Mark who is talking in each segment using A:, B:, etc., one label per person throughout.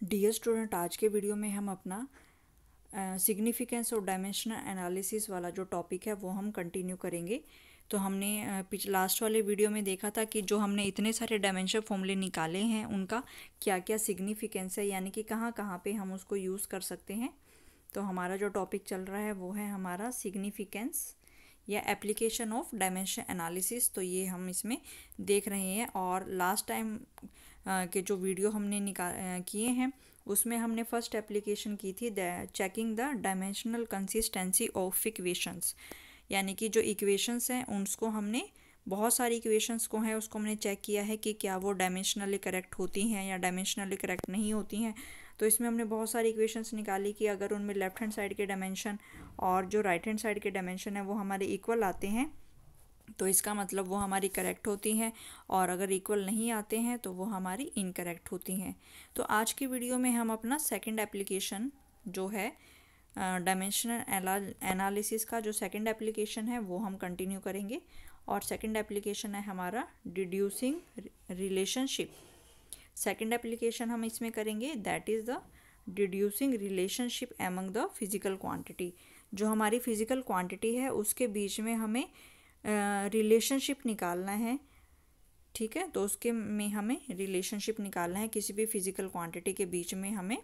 A: Dear student, आज के video में हम अपना सिग्निफिकेंस और डायमेंशनल एनालिसिस वाला जो टॉपिक है वो हम कंटिन्यू करेंगे। तो हमने लास्ट वाले वीडियो में देखा था कि जो हमने इतने सारे डायमेंशन फॉर्मूले निकाले हैं उनका क्या क्या सिग्निफिकेंस है, यानी कि कहाँ कहाँ पे हम उसको यूज़ कर सकते हैं। तो हमारा जो टॉपिक चल रहा है वो है हमारा सिग्निफिकेंस या एप्लीकेशन ऑफ डायमेंशन एनालिसिस। तो ये हम इसमें देख रहे हैं, और लास्ट टाइम के जो वीडियो हमने किए हैं उसमें हमने फर्स्ट एप्लीकेशन की थी checking the dimensional consistency of equations, यानी कि जो इक्वेशंस हैं उसको हमने बहुत सारी इक्वेशंस को है उसको हमने चेक किया है कि क्या वो डायमेंशनली करेक्ट होती हैं या डायमेंशनली करेक्ट नहीं होती हैं। तो इसमें हमने बहुत सारी इक्वेशंस निकाली कि अगर उनमें लेफ्ट हैंड साइड के डायमेंशन और जो राइट हैंड साइड के डायमेंशन है वो हमारे इक्वल आते हैं तो इसका मतलब वो हमारी करेक्ट होती हैं, और अगर इक्वल नहीं आते हैं तो वो हमारी इनकरेक्ट होती हैं। तो आज की वीडियो में हम अपना सेकंड एप्लीकेशन जो है डायमेंशनल एनालिसिस का जो सेकंड एप्लीकेशन है वो हम कंटिन्यू करेंगे। और सेकंड एप्लीकेशन है हमारा डिड्यूसिंग रिलेशनशिप। सेकंड एप्लीकेशन हम इसमें करेंगे that is the deducing relationship among the physical quantity. जो हमारी फिज़िकल क्वांटिटी है उसके बीच में हमें रिलेशनशिप निकालना है। ठीक है, तो उसके में हमें रिलेशनशिप निकालना है, किसी भी फिज़िकल क्वांटिटी के बीच में हमें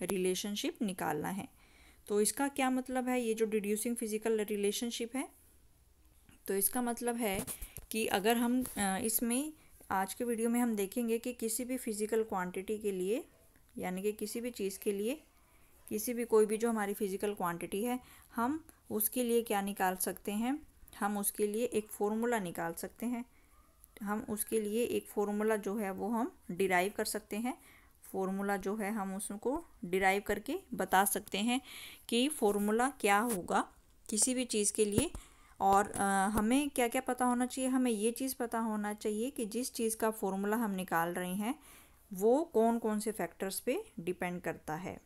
A: रिलेशनशिप निकालना है। तो इसका क्या मतलब है, ये जो डिड्यूसिंग फिज़िकल रिलेशनशिप है, तो इसका मतलब है कि अगर हम इसमें आज के वीडियो में हम देखेंगे कि किसी भी फिज़िकल क्वांटिटी के लिए, यानी कि किसी भी चीज़ के लिए, किसी भी कोई भी जो हमारी फिज़िकल क्वांटिटी है हम उसके लिए क्या निकाल सकते हैं, हम उसके लिए एक फ़ॉर्मूला निकाल सकते हैं। हम उसके लिए एक फ़ॉर्मूला जो है वो हम डिराइव कर सकते हैं। फ़ॉर्मूला जो है हम उसको डिराइव करके बता सकते हैं कि फ़ॉर्मूला क्या होगा किसी भी चीज़ के लिए। और हमें क्या क्या पता होना चाहिए, हमें ये चीज़ पता होना चाहिए कि जिस चीज़ का फ़ॉर्मूला हम निकाल रहे हैं वो कौन कौन से फैक्टर्स पे डिपेंड करता है।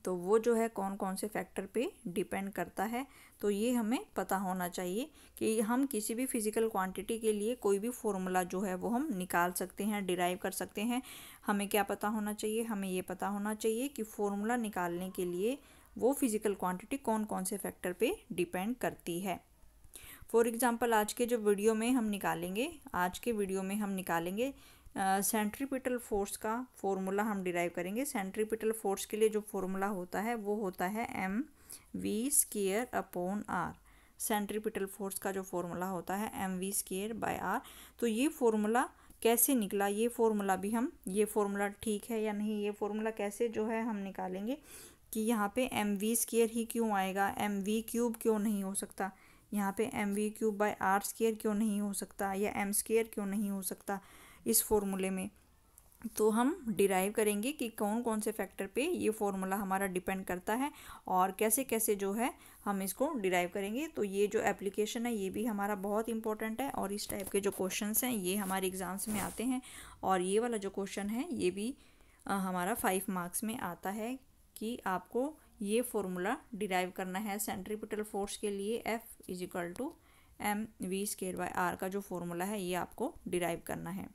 A: तो वो जो है कौन कौन से फैक्टर पे डिपेंड करता है, तो ये हमें पता होना चाहिए कि हम किसी भी फिज़िकल क्वांटिटी के लिए कोई भी फॉर्मूला जो है वो हम निकाल सकते हैं, डिराइव कर सकते हैं। हमें क्या पता होना चाहिए, हमें ये पता होना चाहिए कि फॉर्मूला निकालने के लिए वो फिज़िकल क्वांटिटी कौन कौन से फैक्टर पे डिपेंड करती है। फॉर एग्ज़ाम्पल आज के जो वीडियो में हम निकालेंगे, आज के वीडियो में हम निकालेंगे सेंट्रीपिटल फोर्स का फॉर्मूला हम डिराइव करेंगे। सेंट्रीपिटल फोर्स के लिए जो फॉर्मूला होता है वो होता है mv² upon r। Centripetal force का जो फॉर्मूला होता है mv²/r। तो ये फॉर्मूला कैसे निकला, ये फॉर्मूला भी हम, ये फॉर्मूला ठीक है या नहीं, ये फॉर्मूला कैसे जो है हम निकालेंगे कि यहाँ पे mv² ही क्यों आएगा, mv³ क्यों नहीं हो सकता, यहाँ पे mv³/r² क्यों नहीं हो सकता, या m² क्यों नहीं हो सकता इस फॉर्मूले में। तो हम डिराइव करेंगे कि कौन कौन से फैक्टर पे ये फॉर्मूला हमारा डिपेंड करता है और कैसे कैसे जो है हम इसको डिराइव करेंगे। तो ये जो एप्लीकेशन है ये भी हमारा बहुत इंपॉर्टेंट है, और इस टाइप के जो क्वेश्चंस हैं ये हमारे एग्ज़ाम्स में आते हैं। और ये वाला जो क्वेश्चन है ये भी हमारा 5 मार्क्स में आता है कि आपको ये फॉर्मूला डिराइव करना है सेंट्रीपिटल फोर्स के लिए F = mv²/r का जो फॉर्मूला है ये आपको डिराइव करना है।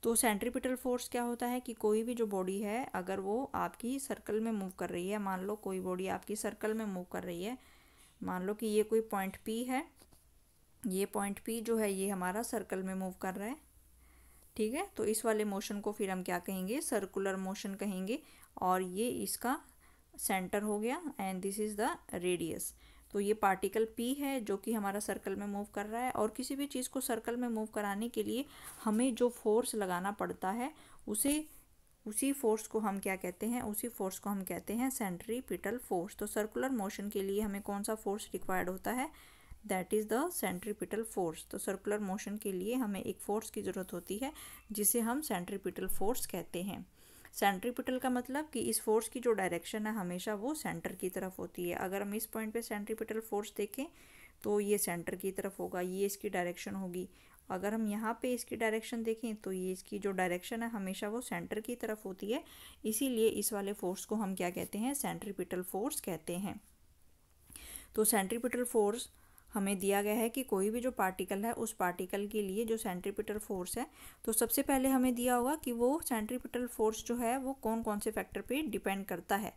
A: तो सेंट्रीपिटल फोर्स क्या होता है कि कोई भी जो बॉडी है अगर वो आपकी सर्कल में मूव कर रही है, मान लो कोई बॉडी आपकी सर्कल में मूव कर रही है, मान लो कि ये कोई पॉइंट P है, ये पॉइंट P जो है ये हमारा सर्कल में मूव कर रहा है। ठीक है, तो इस वाले मोशन को फिर हम क्या कहेंगे, सर्कुलर मोशन कहेंगे, और ये इसका सेंटर हो गया and this is the radius. तो ये पार्टिकल P है जो कि हमारा सर्कल में मूव कर रहा है, और किसी भी चीज़ को सर्कल में मूव कराने के लिए हमें जो फोर्स लगाना पड़ता है उसी फोर्स को हम क्या कहते हैं, उसी फोर्स को हम कहते हैं सेंट्रीपिटल फोर्स। तो सर्कुलर मोशन के लिए हमें कौन सा फोर्स रिक्वायर्ड होता है, that is the centripetal force. तो सर्कुलर मोशन के लिए हमें एक फोर्स की ज़रूरत होती है जिसे हम सेंट्रीपिटल फोर्स कहते हैं। सेंट्रीपिटल का मतलब कि इस फोर्स की जो डायरेक्शन है हमेशा वो सेंटर की तरफ होती है। अगर हम इस पॉइंट पे सेंट्रीपिटल फोर्स देखें तो ये सेंटर की तरफ होगा, ये इसकी डायरेक्शन होगी। अगर हम यहाँ पे इसकी डायरेक्शन देखें तो ये इसकी जो डायरेक्शन है हमेशा वो सेंटर की तरफ होती है, इसीलिए इस वाले फोर्स को हम क्या कहते हैं, सेंट्रीपिटल फोर्स कहते हैं। तो सेंट्रीपिटल फोर्स हमें दिया गया है कि कोई भी जो पार्टिकल है उस पार्टिकल के लिए जो सेंट्रीपिटल फोर्स है, तो सबसे पहले हमें दिया होगा कि वो सेंट्रीपिटल फोर्स जो है वो कौन कौन से फैक्टर पे डिपेंड करता है।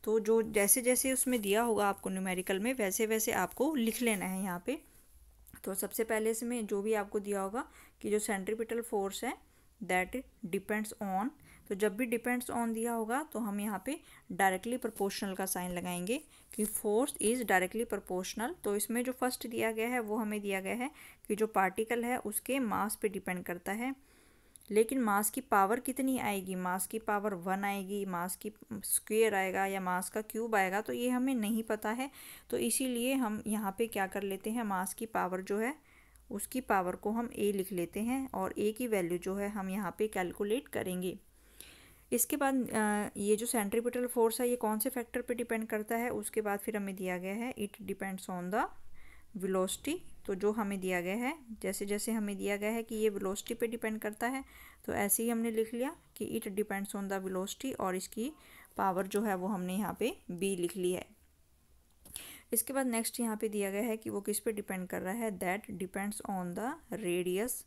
A: तो जो जैसे जैसे उसमें दिया होगा आपको न्यूमेरिकल में, वैसे वैसे आपको लिख लेना है यहाँ पे। तो सबसे पहले इसमें जो भी आपको दिया होगा कि जो सेंट्रीपिटल फोर्स है दैट डिपेंड्स ऑन, तो जब भी डिपेंड्स ऑन दिया होगा तो हम यहाँ पे डायरेक्टली प्रोपोर्शनल का साइन लगाएंगे कि फोर्स इज़ डायरेक्टली प्रोपोर्शनल। तो इसमें जो फर्स्ट दिया गया है वो हमें दिया गया है कि जो पार्टिकल है उसके मास पे डिपेंड करता है, लेकिन मास की पावर कितनी आएगी, मास की पावर 1 आएगी, मास की स्क्वायर आएगा या मास का क्यूब आएगा, तो ये हमें नहीं पता है। तो इसीलिए हम यहाँ पे क्या कर लेते हैं, मास की पावर जो है उसकी पावर को हम a लिख लेते हैं और a की वैल्यू जो है हम यहाँ पे कैलकुलेट करेंगे। इसके बाद ये जो सेंट्रीपिटल फोर्स है ये कौन से फैक्टर पे डिपेंड करता है, उसके बाद फिर हमें दिया गया है it depends on the velocity. तो जो हमें दिया गया है, जैसे जैसे हमें दिया गया है कि ये वेलोसिटी पे डिपेंड करता है, तो ऐसे ही हमने लिख लिया कि it depends on the velocity और इसकी पावर जो है वो हमने यहाँ पे b लिख ली है। इसके बाद नेक्स्ट यहाँ पे दिया गया है कि वो किस पे डिपेंड कर रहा है, that depends on the radius,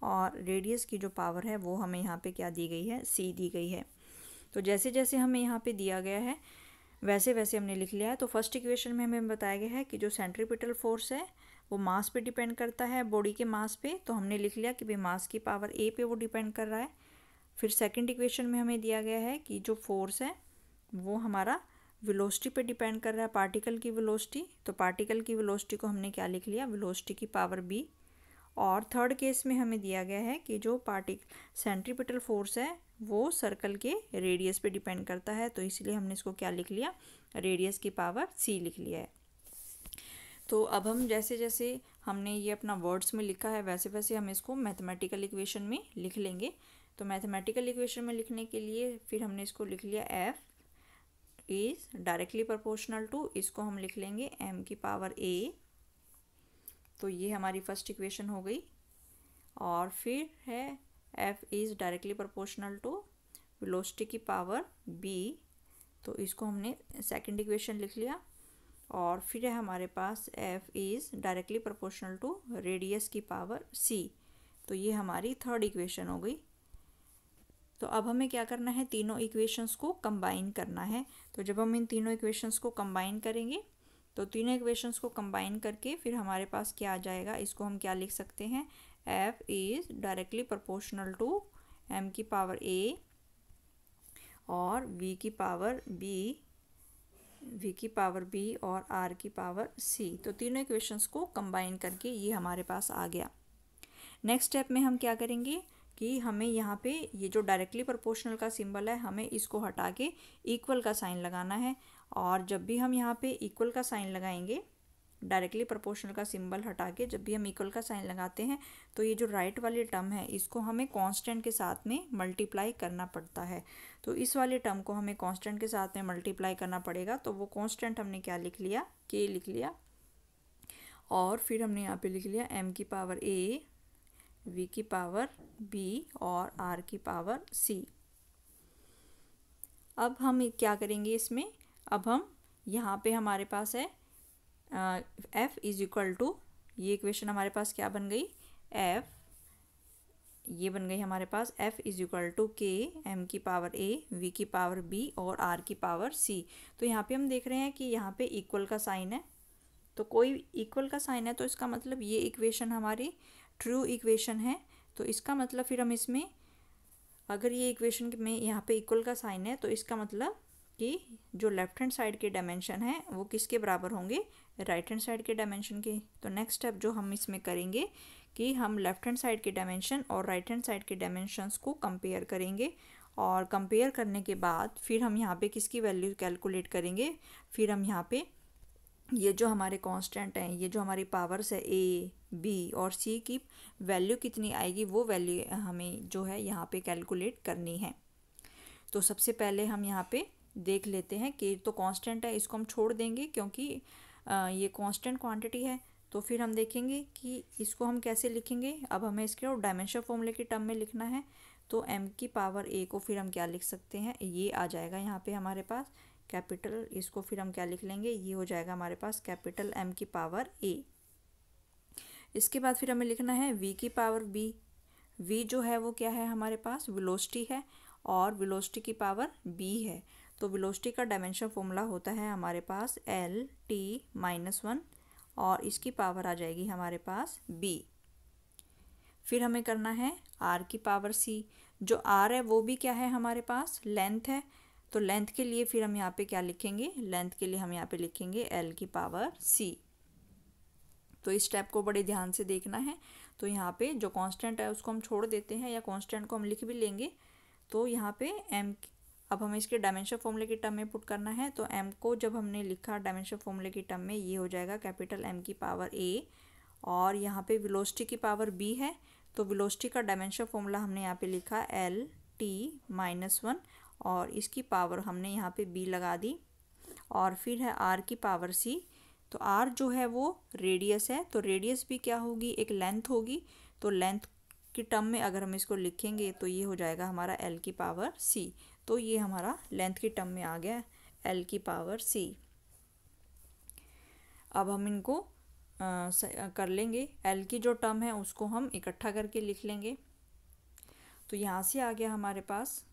A: और रेडियस की जो पावर है वो हमें यहाँ पे क्या दी गई है, c दी गई है। तो जैसे जैसे हमें यहाँ पे दिया गया है वैसे वैसे हमने लिख लिया है। तो फर्स्ट इक्वेशन में हमें बताया गया है कि जो सेंट्रीपिटल फोर्स है वो मास पे डिपेंड करता है, बॉडी के मास पे, तो हमने लिख लिया कि भाई मास की पावर a पे वो डिपेंड कर रहा है। फिर सेकंड इक्वेशन में हमें दिया गया है कि जो फोर्स है वो हमारा वेलोसिटी पे डिपेंड कर रहा है, पार्टिकल की वेलोसिटी, तो पार्टिकल की वेलोसिटी को हमने क्या लिख लिया, वेलोसिटी की पावर b। और थर्ड केस में हमें दिया गया है कि जो सेंट्रीपिटल फोर्स है वो सर्कल के रेडियस पे डिपेंड करता है, तो इसलिए हमने इसको क्या लिख लिया, रेडियस की पावर c लिख लिया है। तो अब हम जैसे जैसे हमने ये अपना वर्ड्स में लिखा है वैसे वैसे हम इसको मैथमेटिकल इक्वेशन में लिख लेंगे। तो मैथमेटिकल इक्वेशन में लिखने के लिए फिर हमने इसको लिख लिया f is directly proportional to, इसको हम लिख लेंगे m की पावर a। तो ये हमारी फर्स्ट इक्वेशन हो गई। और फिर है f is directly proportional to velocity की पावर b, तो इसको हमने सेकंड इक्वेशन लिख लिया। और फिर है हमारे पास f is directly proportional to radius की पावर c, तो ये हमारी थर्ड इक्वेशन हो गई। तो अब हमें क्या करना है, तीनों इक्वेशंस को कंबाइन करना है। तो जब हम इन तीनों इक्वेशंस को कंबाइन करेंगे तो तीनों इक्वेशंस को कंबाइन करके फिर हमारे पास क्या आ जाएगा, इसको हम क्या लिख सकते हैं, f is directly proportional to m की पावर a और v की पावर b और r की पावर c। तो तीनों इक्वेशंस को कंबाइन करके ये हमारे पास आ गया। नेक्स्ट स्टेप में हम क्या करेंगे कि हमें यहाँ पे ये जो डायरेक्टली प्रोपोर्शनल का सिंबल है हमें इसको हटा के इक्वल का साइन लगाना है। और जब भी हम यहाँ पे इक्वल का साइन लगाएंगे, डायरेक्टली प्रोपोर्शनल का सिंबल हटा के जब भी हम इक्वल का साइन लगाते हैं तो ये जो राइट वाली टर्म है इसको हमें कांस्टेंट के साथ में मल्टीप्लाई करना पड़ता है। तो इस वाले टर्म को हमें कांस्टेंट के साथ में मल्टीप्लाई करना पड़ेगा, तो वो कांस्टेंट हमने क्या लिख लिया, k लिख लिया। और फिर हमने यहाँ पे लिख लिया m की पावर a, v की पावर b और r की पावर c। अब हम क्या करेंगे इसमें, अब हम यहाँ पे हमारे पास है f इज इक्वल टू, ये इक्वेशन हमारे पास क्या बन गई, f, ये बन गई हमारे पास f is equal to k m की पावर a, v की पावर b और r की पावर c। तो यहाँ पे हम देख रहे हैं कि यहाँ पे इक्वल का साइन है, तो कोई इक्वल का साइन है तो इसका मतलब ये इक्वेशन हमारी ट्रू इक्वेशन है। तो इसका मतलब फिर हम इसमें, अगर ये इक्वेशन में यहाँ पे इक्वल का साइन है तो इसका मतलब कि जो लेफ्ट हैंड साइड के डायमेंशन है वो किसके बराबर होंगे, राइट हैंड साइड के डायमेंशन के। तो नेक्स्ट स्टेप जो हम इसमें करेंगे कि हम लेफ्ट हैंड साइड के डायमेंशन और राइट हैंड साइड के डायमेंशंस को कंपेयर करेंगे, और कंपेयर करने के बाद फिर हम यहाँ पे किसकी वैल्यू कैलकुलेट करेंगे, फिर हम यहाँ पे ये जो हमारे कांस्टेंट हैं, ये जो हमारी पावर्स है a, b और c की वैल्यू कितनी आएगी वो वैल्यू हमें जो है यहाँ पे कैलकुलेट करनी है। तो सबसे पहले हम यहाँ पे देख लेते हैं कि तो कांस्टेंट है, इसको हम छोड़ देंगे क्योंकि ये कांस्टेंट क्वांटिटी है। तो फिर हम देखेंगे कि इसको हम कैसे लिखेंगे। अब हमें इसके डायमेंशन फॉर्मूले की टर्म में लिखना है, तो m की पावर a को फिर हम क्या लिख सकते हैं, ये आ जाएगा यहाँ पे हमारे पास कैपिटल, इसको फिर हम क्या लिख लेंगे, ये हो जाएगा हमारे पास कैपिटल M की पावर a। इसके बाद फिर हमें लिखना है v की पावर b। v जो है वो क्या है हमारे पास, वेलोसिटी है, और वेलोसिटी की पावर b है। तो वेलोसिटी का डायमेंशन फॉर्मूला होता है हमारे पास L-T-1 और इसकी पावर आ जाएगी हमारे पास b। फिर हमें करना है r की पावर c। जो r है वो भी क्या है हमारे पास, लेंथ है। तो लेंथ के लिए फिर हम यहाँ पे क्या लिखेंगे, लेंथ के लिए हम यहाँ पे लिखेंगे l की पावर c। तो इस स्टेप को बड़े ध्यान से देखना है। तो यहाँ पे जो कांस्टेंट है उसको हम छोड़ देते हैं, या कांस्टेंट को हम लिख भी लेंगे। तो यहाँ पे m, अब हमें इसके डायमेंशन फॉर्मूले की टर्म में पुट करना है। तो m को जब हमने लिखा डायमेंशन फॉर्मूले की टर्म में, ये हो जाएगा कैपिटल M की पावर a, और यहाँ पे वेलोसिटी की पावर b है। तो वेलोसिटी का डायमेंशन फॉर्मूला हमने यहाँ पे लिखा L-T-1, और इसकी पावर हमने यहाँ पे b लगा दी, और फिर है r की पावर c। तो r जो है वो रेडियस है, तो रेडियस भी क्या होगी, एक लेंथ होगी। तो लेंथ की टर्म में अगर हम इसको लिखेंगे तो ये हो जाएगा हमारा l की पावर c। तो ये हमारा लेंथ की टर्म में आ गया l की पावर c। अब हम इनको कर लेंगे। l की जो टर्म है उसको हम इकट्ठा करके लिख लेंगे। तो यहाँ से आ गया हमारे पास,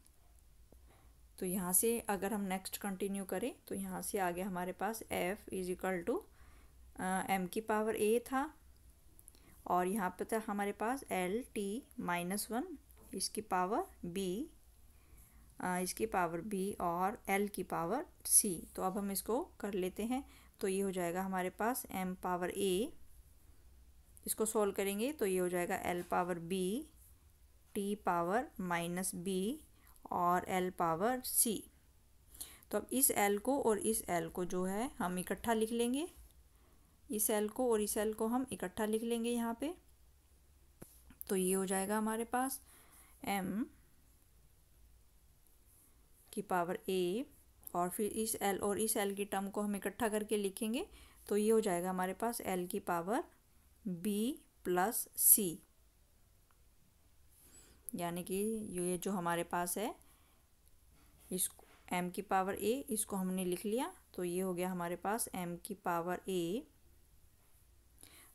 A: तो यहाँ से अगर हम नेक्स्ट कंटिन्यू करें तो यहाँ से आ गया हमारे पास f is equal to m की पावर a था, और यहाँ पे था हमारे पास L-T-1, इसकी पावर b, इसकी पावर b, और l की पावर c। तो अब हम इसको कर लेते हैं। तो ये हो जाएगा हमारे पास m पावर a, इसको सॉल्व करेंगे तो ये हो जाएगा l power b, t power minus b, और l पावर c। तो अब इस l को और इस l को जो है हम इकट्ठा लिख लेंगे। इस l को और इस l को हम इकट्ठा लिख लेंगे यहाँ पे। तो ये हो जाएगा हमारे पास m की पावर a, और फिर इस l और इस l की टर्म को हम इकट्ठा करके लिखेंगे। तो ये हो जाएगा हमारे पास l की पावर b प्लस c, यानी कि ये जो हमारे पास है, इस m की पावर a, इसको हमने लिख लिया। तो ये हो गया हमारे पास m की पावर a।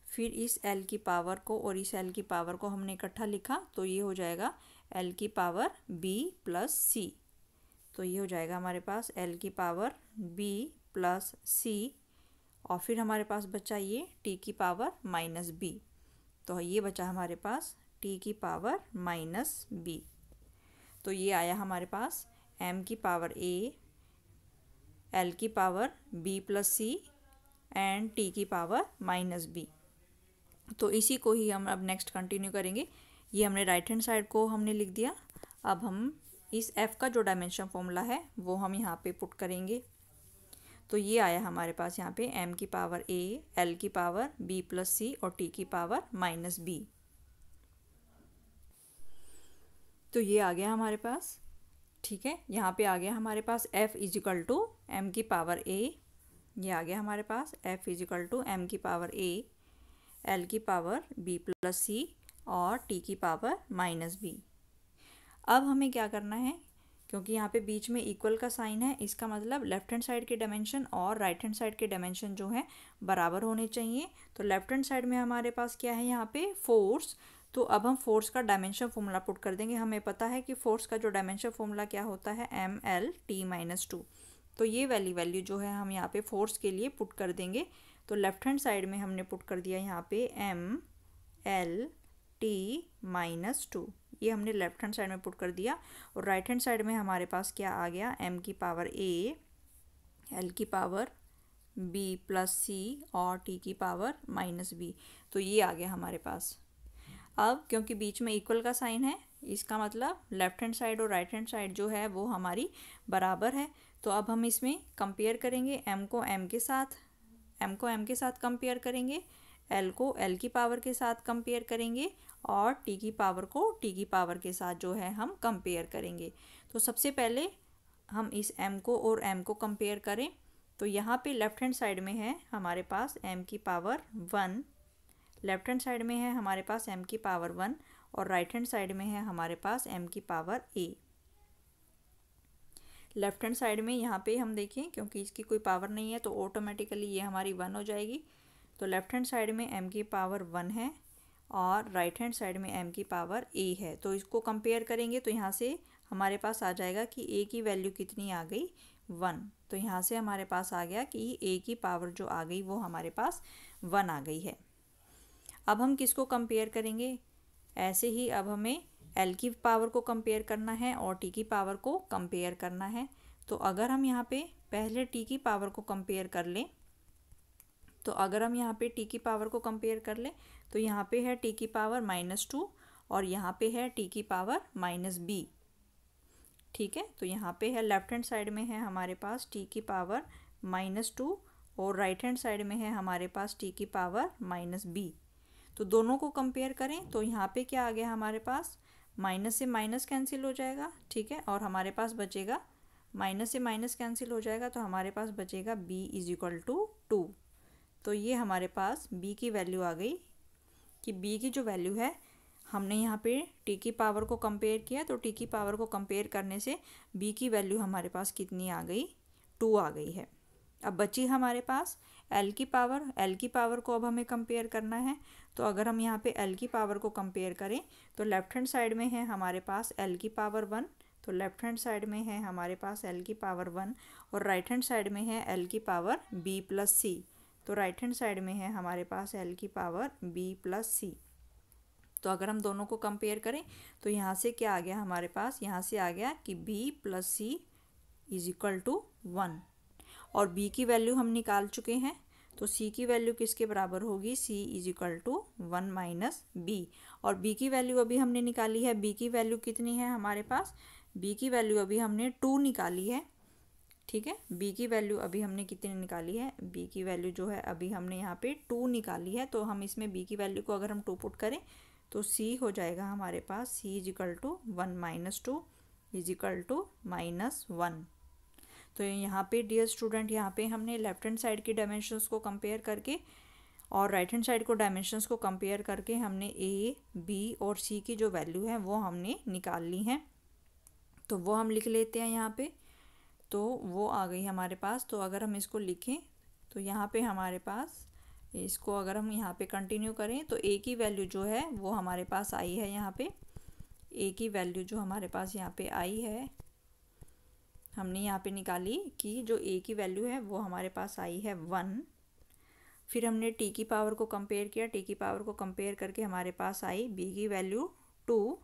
A: फिर इस l की पावर को और इस l की पावर को हमने इकट्ठा लिखा। तो ये हो जाएगा l की पावर b प्लस c। तो ये हो जाएगा हमारे पास l की पावर b प्लस c, और फिर हमारे पास बचा ये t की पावर माइनस b। तो ये बचा हमारे पास t की पावर माइनस b। तो ये आया हमारे पास m की पावर a, l की power b plus c, and t की पावर माइनस b। तो इसी को ही हम अब नेक्स्ट कंटिन्यू करेंगे। ये हमने राइट हैंड साइड को हमने लिख दिया। अब हम इस f का जो डायमेंशन फॉर्मूला है वो हम यहाँ पे पुट करेंगे। तो ये आया हमारे पास यहाँ पे m की पावर a, l की पावर b प्लस c, और t की पावर माइनस b। तो ये आ गया हमारे पास, ठीक है। यहाँ पे आ गया हमारे पास f is equal to m की पावर a, ये आ गया हमारे पास f is equal to m की पावर a, l की पावर b प्लस c, और t की पावर माइनस b। अब हमें क्या करना है, क्योंकि यहाँ पे बीच में इक्वल का साइन है, इसका मतलब लेफ्ट हैंड साइड के डायमेंशन और राइट हैंड साइड के डायमेंशन जो है बराबर होने चाहिए। तो लेफ्ट हैंड साइड में हमारे पास क्या है यहाँ पे, फोर्स। तो अब हम फोर्स का डायमेंशन फॉर्मूला पुट कर देंगे। हमें पता है कि फोर्स का जो डायमेंशन फॉर्मूला क्या होता है, ML-T-2। तो ये वाली वैल्यू जो है हम यहाँ पे फोर्स के लिए पुट कर देंगे। तो लेफ्ट हैंड साइड में हमने पुट कर दिया यहाँ पे ML-T-2, ये हमने लेफ्ट हैंड साइड में पुट कर दिया। और राइट हैंड साइड में हमारे पास क्या आ गया, m की पावर a, l की पावर b प्लस c, और t की पावर माइनस b। तो ये आ गया हमारे पास। अब क्योंकि बीच में इक्वल का साइन है, इसका मतलब लेफ्ट हैंड साइड और राइट हैंड साइड जो है वो हमारी बराबर है। तो अब हम इसमें कंपेयर करेंगे, m को m के साथ कंपेयर करेंगे, l को l की पावर के साथ कंपेयर करेंगे, और t की पावर को t की पावर के साथ जो है हम कंपेयर करेंगे। तो सबसे पहले हम इस m को और m को कंपेयर करें। तो यहाँ पे लेफ्ट हैंड साइड में है हमारे पास m की पावर 1, लेफ्ट हैंड साइड में है हमारे पास m की पावर 1, और राइट हैंड साइड में है हमारे पास m की power a। Left hand side में यहाँ पे हम देखें, क्योंकि इसकी कोई पावर नहीं है तो ऑटोमेटिकली ये हमारी 1 हो जाएगी। तो लेफ्ट हैंड साइड में m की पावर 1 है और राइट हैंड साइड में m की पावर a है। तो इसको कंपेयर करेंगे तो यहाँ से हमारे पास आ जाएगा कि a की वैल्यू कितनी आ गई 1। तो यहाँ से हमारे पास आ गया कि a की पावर जो आ गई वो हमारे पास 1 आ गई है। अब हम किसको कंपेयर करेंगे? ऐसे ही अब हमें l की पावर को कंपेयर करना है और t की पावर को कंपेयर करना है। तो अगर हम यहाँ पे पहले t की पावर को कंपेयर कर लें, तो अगर हम यहाँ पे t की पावर को कंपेयर कर लें तो यहाँ पे है t की पावर -2 और यहाँ पे है t की पावर -b। ठीक है, तो यहाँ पे है लेफ्ट हैंड साइड में है हमारे पास t की पावर -2 और राइट हैंड साइड में है हमारे पास t की पावर -b। तो दोनों को कंपेयर करें तो यहाँ पे क्या आ गया हमारे पास, माइनस से माइनस कैंसिल हो जाएगा। ठीक है, और हमारे पास बचेगा, माइनस से माइनस कैंसिल हो जाएगा तो हमारे पास बचेगा b = 2। तो ये हमारे पास b की वैल्यू आ गई कि b की जो वैल्यू है, हमने यहाँ पे t की पावर को कंपेयर किया तो t की पावर को कंपेयर करने से b की वैल्यू हमारे पास कितनी आ गई, 2 आ गई है। अब बची हमारे पास l की पावर को अब हमें कंपेयर करना है। तो अगर हम यहाँ पे l की पावर को कंपेयर करें तो लेफ्ट हैंड साइड में है हमारे पास l की पावर 1, तो लेफ्ट हैंड साइड में है हमारे पास l की पावर 1 और राइट हैंड साइड में है l की पावर b + c। तो राइट हैंड साइड में है हमारे पास l की पावर b + c। तो अगर हम दोनों को कंपेयर करें तो यहाँ से क्या आ गया हमारे पास, यहाँ से आ गया कि b + c = 1 और b की वैल्यू हम निकाल चुके हैं। तो c की वैल्यू किसके बराबर होगी, c = 1 - b और b की वैल्यू अभी हमने निकाली है। b की वैल्यू कितनी है हमारे पास, b की वैल्यू अभी हमने 2 निकाली है। ठीक है, b की वैल्यू अभी हमने कितनी निकाली है, b की वैल्यू जो है अभी हमने यहाँ पे 2 निकाली है। तो हम इसमें b की वैल्यू को अगर हम 2 पुट करें तो c हो जाएगा हमारे पास, c = 1 - 2 = -1। तो यहाँ पे डियर स्टूडेंट, यहाँ पे हमने लेफ्ट हैंड साइड की डायमेंशंस को कंपेयर करके और राइट हैंड साइड को डायमेंशंस को कंपेयर करके हमने a, b और c की जो वैल्यू है वो हमने निकाल ली है। तो वो हम लिख लेते हैं यहाँ पे। तो वो आ गई हमारे पास। तो अगर हम इसको लिखें तो यहाँ पे हमारे पास, इसको अगर हम यहाँ पे कंटिन्यू करें तो a की वैल्यू जो है वो हमारे पास आई है। यहाँ पे a की वैल्यू जो हमारे पास यहाँ पे आई है, हमने यहाँ पे निकाली कि जो a की वैल्यू है वो हमारे पास आई है 1। फिर हमने t की पावर को कंपेयर किया, t की पावर को कंपेयर करके हमारे पास आई b की वैल्यू 2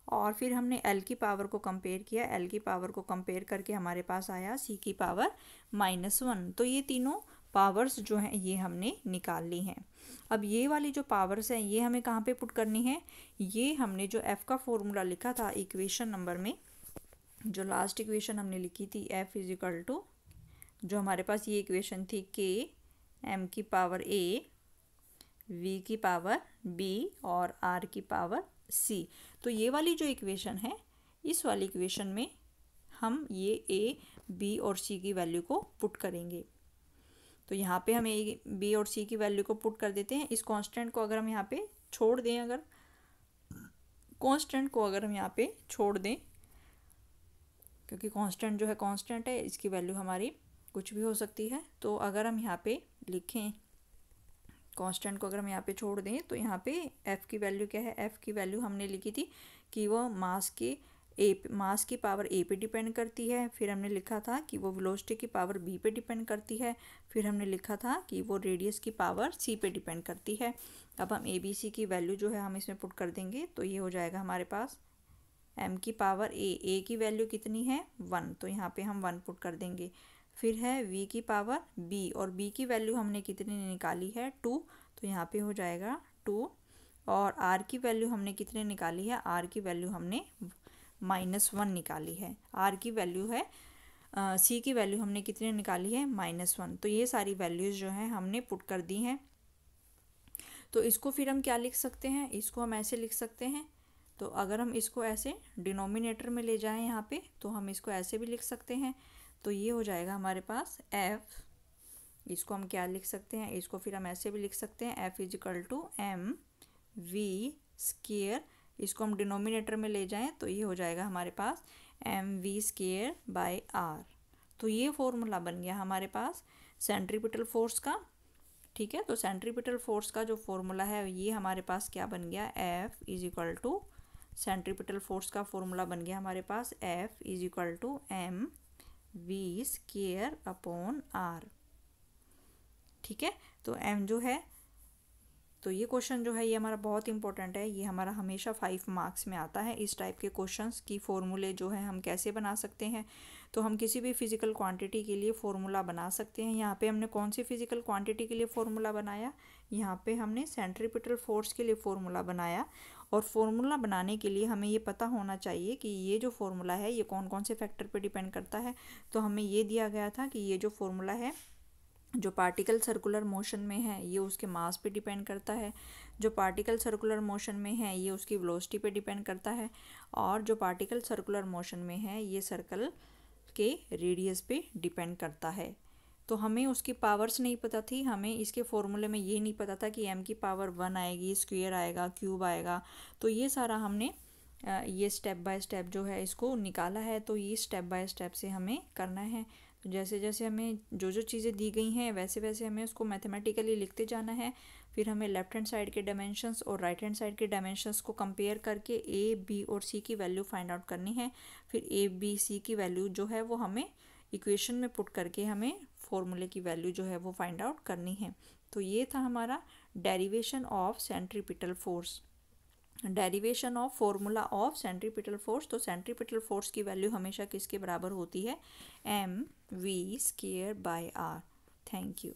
A: और फिर हमने l की पावर को कंपेयर किया, l की पावर को कंपेयर करके हमारे पास आया c की पावर -1। तो ये तीनों पावर्स जो हैं ये हमने निकाल ली हैं। अब ये वाली जो पावर्स हैं ये हमें कहाँ पे पुट करनी है, ये हमने जो f का फॉर्मूला लिखा था इक्वेशन नंबर में, जो लास्ट इक्वेशन हमने लिखी थी f = जो हमारे पास ये इक्वेशन थी k m की पावर a v की पावर b और r की पावर c। तो ये वाली जो इक्वेशन है, इस वाली इक्वेशन में हम ये a b और c की वैल्यू को पुट करेंगे। तो यहाँ पे हम a b और c की वैल्यू को पुट कर देते हैं। इस कांस्टेंट को अगर हम यहाँ पे छोड़ दें, अगर कांस्टेंट को अगर हम यहाँ पे छोड़ दें, क्योंकि कांस्टेंट जो है कांस्टेंट है, इसकी वैल्यू हमारी कुछ भी हो सकती है। तो अगर हम यहाँ पे लिखें, कांस्टेंट को अगर हम यहाँ पे छोड़ दें तो यहाँ पे f की वैल्यू क्या है, f की वैल्यू हमने लिखी थी कि वो मास की पावर a पे डिपेंड करती है। फिर हमने लिखा था कि वो वेलोसिटी की पावर b पे डिपेंड करती है। फिर हमने लिखा था कि वो रेडियस की पावर c पे डिपेंड करती है। अब हम a b c की वैल्यू जो है हम इसमें पुट कर देंगे तो ये हो जाएगा हमारे पास m की पावर a की वैल्यू कितनी है 1, तो यहाँ पे हम 1 पुट कर देंगे। फिर है v की पावर b और b की वैल्यू हमने कितनी निकाली है 2, तो यहाँ पे हो जाएगा 2 और r की वैल्यू हमने कितनी निकाली है, r की वैल्यू हमने -1 निकाली है। r की वैल्यू है c की वैल्यू हमने कितनी निकाली है -1। तो ये सारी वैल्यूज़ जो हैं हमने पुट कर दी हैं। तो इसको फिर हम क्या लिख सकते हैं, इसको हम ऐसे लिख सकते हैं। तो अगर हम इसको ऐसे डिनोमिनेटर में ले जाएं यहाँ पे तो हम इसको ऐसे भी लिख सकते हैं। तो ये हो जाएगा हमारे पास f, इसको हम क्या लिख सकते हैं, इसको फिर हम ऐसे भी लिख सकते हैं f = mv²। इसको हम डिनोमिनेटर में ले जाएं तो ये हो जाएगा हमारे पास mv²/r। तो ये फॉर्मूला बन गया हमारे पास सेंट्रीपिटल फोर्स का ठीक है। तो सेंट्रीपिटल फोर्स का जो फॉर्मूला है ये हमारे पास क्या बन गया, F is equal to, centripetal force का फॉर्मूला बन गया हमारे पास F is equal to M V square upon R. ठीक है। तो m जो है, तो ये क्वेश्चन जो है ये हमारा बहुत इंपॉर्टेंट है, ये हमारा हमेशा 5 मार्क्स में आता है। इस टाइप के क्वेश्चंस की फॉर्मूले जो है हम कैसे बना सकते हैं, तो हम किसी भी फिजिकल क्वांटिटी के लिए फॉर्मूला बना सकते हैं। यहाँ पे हमने कौन सी फिजिकल क्वांटिटी के लिए फॉर्मूला बनाया, यहाँ पे हमने सेंट्रीपिटल फोर्स के लिए फॉर्मूला बनाया। और फॉर्मूला बनाने के लिए हमें ये पता होना चाहिए कि ये जो फॉर्मूला है ये कौन कौन से फैक्टर पर डिपेंड करता है। तो हमें ये दिया गया था कि ये जो फॉर्मूला है, जो पार्टिकल सर्कुलर मोशन में है ये उसके मास पे डिपेंड करता है, जो पार्टिकल सर्कुलर मोशन में है ये उसकी वेलोसिटी पे डिपेंड करता है, और जो पार्टिकल सर्कुलर मोशन में है ये सर्कल के रेडियस पे डिपेंड करता है। तो हमें उसकी पावर्स नहीं पता थी, हमें इसके फॉर्मूले में ये नहीं पता था कि m की पावर 1 आएगी, स्क्वायर आएगा, क्यूब आएगा। तो ये सारा हमने ये स्टेप बाय स्टेप जो है इसको निकाला है। तो ये स्टेप बाय स्टेप से हमें करना है। तो जैसे जैसे हमें जो जो चीज़ें दी गई हैं वैसे वैसे हमें उसको मैथमेटिकली लिखते जाना है। फिर हमें लेफ्ट हैंड साइड के डायमेंशंस और राइट हैंड साइड के डायमेंशंस को कंपेयर करके ए बी और सी की वैल्यू फाइंड आउट करनी है। फिर ए बी सी की वैल्यू जो है वो हमें इक्वेशन में पुट करके हमें फॉर्मूले की वैल्यू जो है वो फाइंड आउट करनी है। तो ये था हमारा derivation of centripetal force, derivation of formula of centripetal force. तो सेंट्रीपिटल फोर्स की वैल्यू हमेशा किसके बराबर होती है, M V square by R. Thank you.